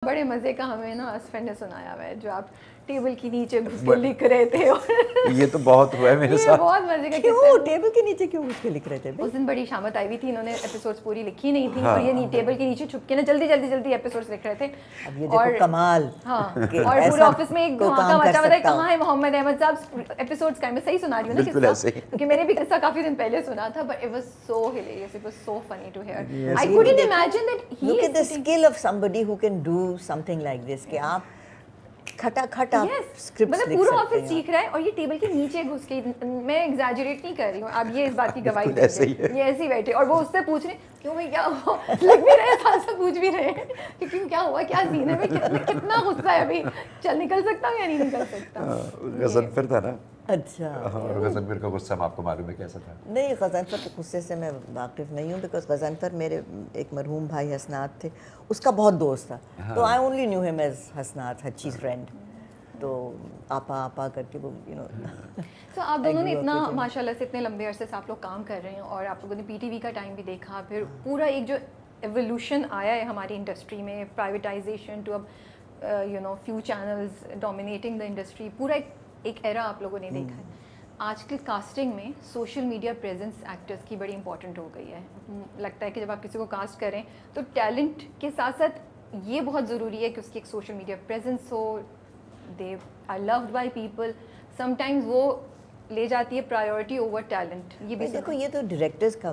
بڑے مزے کا ہمیں نا اسفین نے سنایا ہوا ہے جو آپ ٹیبل کے نیچے گھس کے لکھ رہے تھے. یہ تو بہت ہوا ہے میرے ساتھ. بہت مزے کا. کیوں ٹیبل کے نیچے کیوں گھس کے لکھ رہے تھے؟ اس دن بڑی شامت آئی ہوئی تھی, انہوں نے ایپیسوڈز پوری لکھی نہیں تھی اور یہ ٹیبل کے نیچے چھپ کے نا جلدی جلدی جلدی ایپیسوڈز لکھ رہے تھے. اب یہ دیکھو کمال. ہاں, اور پورے آفس میں ایک دھماکہ مچا ہوا تھا, کہاں ہے محمد احمد صاحب ایپیسوڈز کا. میں صحیح سنا رہی ہوں نا قصہ, کیونکہ میں نے بھی قصہ کافی دن پہلے سنا تھا, but it was so hilarious, it was so funny to hear. I couldn't imagine that he Look at the skill of somebody who can do something like this, کہ آپ کھٹا کھٹا اسکرپٹس مطلب پورا آفس سیکھ رہا ہے اور یہ ٹیبل کے نیچے گھس کے, میں ایگزیجریٹ نہیں کر رہی ہوں, آپ یہ اس بات کی گواہی دیجیے, یہ ایسے ہی بیٹھے اور وہ اس سے پوچھ رہے کیوں بھائی کیا ہوا, لگ بھی رہے ساتھ سے پوچھ بھی رہے کہ کیوں کیا ہوا, کیا سین ہے, کتنا غصہ ہے ابھی, چل نکل سکتا ہوں یا نہیں نکل سکتا. غضنفر تھا نا. اچھا, اور غضنفر کا غصہ آپ کو معلوم ہے کیسا تھا؟ نہیں غضنفر کے غصے سے میں واقف نہیں ہوں, بیکاز غضنفر میرے ایک مرحوم بھائی حسنات تھے, اس کا بہت دوست تھا, تو آئی اونلی نیو ہم ایز حسنات ہچیز فرینڈ, تو آپا کر کے وہ یو نو. تو آپ دونوں نے اتنا ماشاء اللہ سے اتنے لمبے عرصے سے آپ لوگ کام کر رہے ہیں, اور آپ لوگوں نے پی ٹی وی کا ٹائم بھی دیکھا, پھر پورا ایک جو ایولیوشن آیا ہے ہماری انڈسٹری میں, پرائیویٹائزیشن ٹو اب you know few channels dominating the industry, پورا ایک ایرا آپ لوگوں نے دیکھا ہے. آج کل کاسٹنگ میں سوشل میڈیا پریزنس ایکٹرس کی بڑی امپورٹنٹ ہو گئی ہے. لگتا ہے کہ جب آپ کسی کو کاسٹ کریں تو ٹیلنٹ کے ساتھ ساتھ یہ بہت ضروری ہے کہ اس کی ایک social media presence who, they are loved by people. sometimes وہ لے جاتی ہے پرائیورٹی اوور ٹیلنٹ. یہ بھی دیکھو یہ تو ڈائریکٹرز کا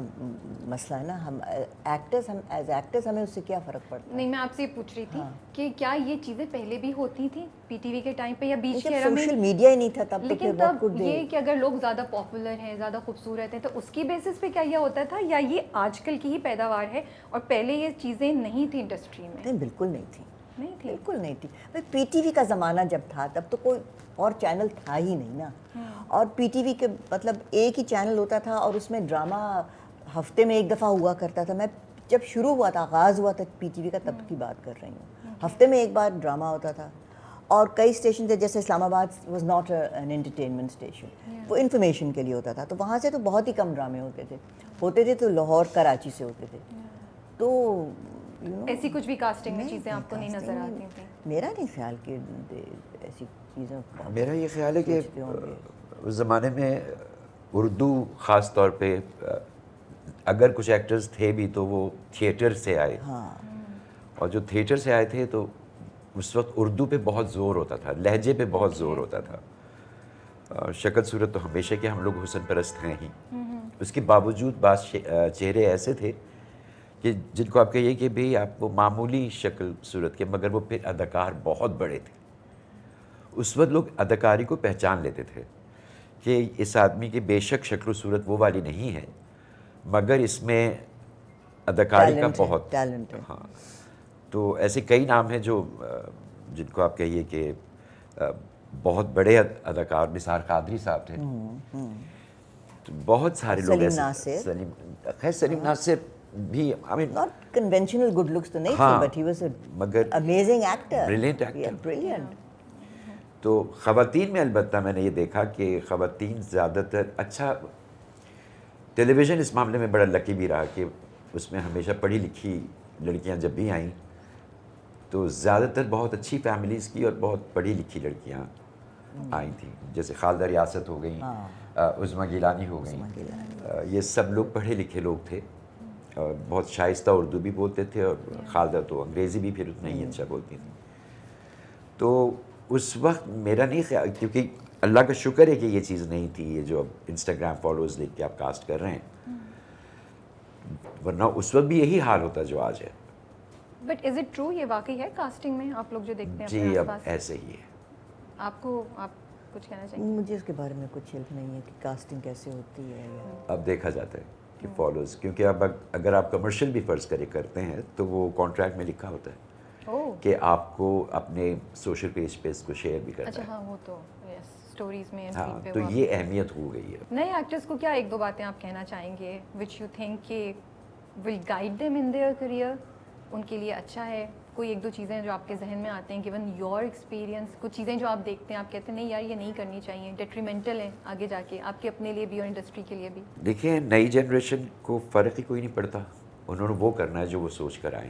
مسئلہ ہے نا, ہم ایکٹرز, ہم ایز ایکٹرز ہمیں اس سے کیا فرق پڑتا ہے. نہیں, میں آپ سے یہ پوچھ رہی تھی کہ کیا یہ چیزیں پہلے بھی ہوتی تھیں پی ٹی وی کے ٹائم پہ, یا بیچ کے ایرا میں سوشل میڈیا ہی نہیں تھا تب, لیکن تب یہ کہ اگر لوگ زیادہ پاپولر ہیں, زیادہ خوبصورت ہیں, تو اس کی بیسس پہ کیا یہ ہوتا تھا, یا یہ آج کل کی ہی پیداوار ہے اور پہلے یہ چیزیں نہیں تھیں انڈسٹری میں؟ نہیں بالکل نہیں تھی, نہیں تھی, بالکل نہیں تھی. پی ٹی وی کا زمانہ جب تھا تب تو کوئی اور چینل تھا ہی نہیں نا, اور پی ٹی وی کے مطلب ایک ہی چینل ہوتا تھا, اور اس میں ڈرامہ ہفتے میں ایک دفعہ ہوا کرتا تھا. میں جب شروع ہوا تھا, آغاز ہوا تھا پی ٹی وی کا, تب کی بات کر رہی ہوں, ہفتے میں ایک بار ڈرامہ ہوتا تھا. اور کئی اسٹیشن تھے, جیسے اسلام آباد was not an entertainment station, وہ انفارمیشن کے لیے ہوتا تھا, تو وہاں سے تو بہت ہی کم ڈرامے ہوتے تھے تو لاہور کراچی سے ہوتے تھے. تو ایسی کچھ بھی کاسٹنگ میں چیزیں آپ کو نہیں نظر آتی تھیں؟ میرا نہیں خیال کہ ایسی چیزیں. میرا یہ خیال ہے کہ اس زمانے میں اردو خاص طور پہ اگر کچھ ایکٹرز تھے بھی تو وہ تھیٹر سے آئے, اور جو تھیٹر سے آئے تھے تو اس وقت اردو پہ بہت زور ہوتا تھا, لہجے پہ بہت زور ہوتا تھا. شکل صورت تو ہمیشہ کے ہم لوگ حسن پرست ہیں ہی, اس کے باوجود بعض چہرے ایسے تھے کہ جن کو آپ کہیے کہ بھئی آپ وہ معمولی شکل صورت کے, مگر وہ پھر اداکار بہت بڑے تھے. اس وقت لوگ اداکاری کو پہچان لیتے تھے کہ اس آدمی کی بے شک شکل و صورت وہ والی نہیں ہے, مگر اس میں اداکاری کا بہت ٹیلنٹ ہے. ہاں, تو ایسے کئی نام ہیں جو جن کو آپ کہیے کہ بہت بڑے اداکار, نثار قادری صاحب تھے, بہت سارے لوگ ایسے. سلیم ناصر بھی ناٹ کنونشنل گڈ لکس تو نہیں تھی, بٹ ہی واز مگر amazing actor, brilliant actor, brilliant. تو خواتین میں البتہ میں نے یہ دیکھا کہ خواتین زیادہ تر اچھا, ٹیلی ویژن اس معاملے میں بڑا لکی بھی رہا کہ اس میں ہمیشہ پڑھی لکھی لڑکیاں جب بھی آئیں تو زیادہ تر بہت اچھی فیملیز کی اور بہت پڑھی لکھی لڑکیاں آئی تھیں, جیسے خالدہ ریاست ہو گئیں, عظمیٰ گیلانی ہو گئیں, یہ سب لوگ پڑھے لکھے لوگ تھے, اور بہت شائستہ اردو بھی بولتے تھے, اور خالدہ تو انگریزی بھی پھر اتنا ہی اچھا بولتی تھیں. تو اس وقت میرا نہیں خیال, کیونکہ اللہ کا شکر ہے کہ یہ چیز نہیں تھی, یہ جو اب انسٹاگرام فالوز دیکھ کے آپ کاسٹ کر رہے ہیں, ورنہ اس وقت بھی یہی حال ہوتا جو آج ہے. بٹ از اٹ ٹرو, یہ واقعی ہے کاسٹنگ میں آپ لوگ جو دیکھتے ہیں؟ جی اب ایسے ہی ہے. آپ کچھ کہنا چاہیں گے؟ مجھے اس کے بارے میں کچھ علم نہیں ہے کہ کاسٹنگ کیسے ہوتی ہے. اب دیکھا جاتا ہے کہ فالوز, کیونکہ اب اگر آپ کمرشل بھی فرض کرتے ہیں تو وہ کانٹریکٹ میں لکھا ہوتا ہے کہ آپ کو اپنے سوشل پیج پہ اس کو شیئر بھی کرنا ہے. اچھا ہاں, وہ تو اسٹوریز میں. ہاں, تو یہ اہمیت ہو گئی ہے. نئے ایکٹرس کو کیا ایک دو باتیں آپ کہنا چاہیں گے وچ یو تھنک کہ will guide them in their career, ان کے لیے اچھا ہے؟ کوئی ایک دو چیزیں جو آپ کے ذہن میں آتے ہیں گیون یور ایکسپیرینس, کچھ چیزیں جو آپ دیکھتے ہیں آپ کہتے ہیں نہیں یار یہ نہیں کرنی چاہیے, ڈیٹریمنٹل ہیں آگے جا کے آپ کے اپنے لیے بھی اور انڈسٹری کے لیے بھی؟ دیکھیں نئی جنریشن کو فرق ہی کوئی نہیں پڑتا, انہوں نے وہ کرنا ہے جو وہ سوچ کر آئیں.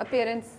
appearance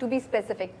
To be specific.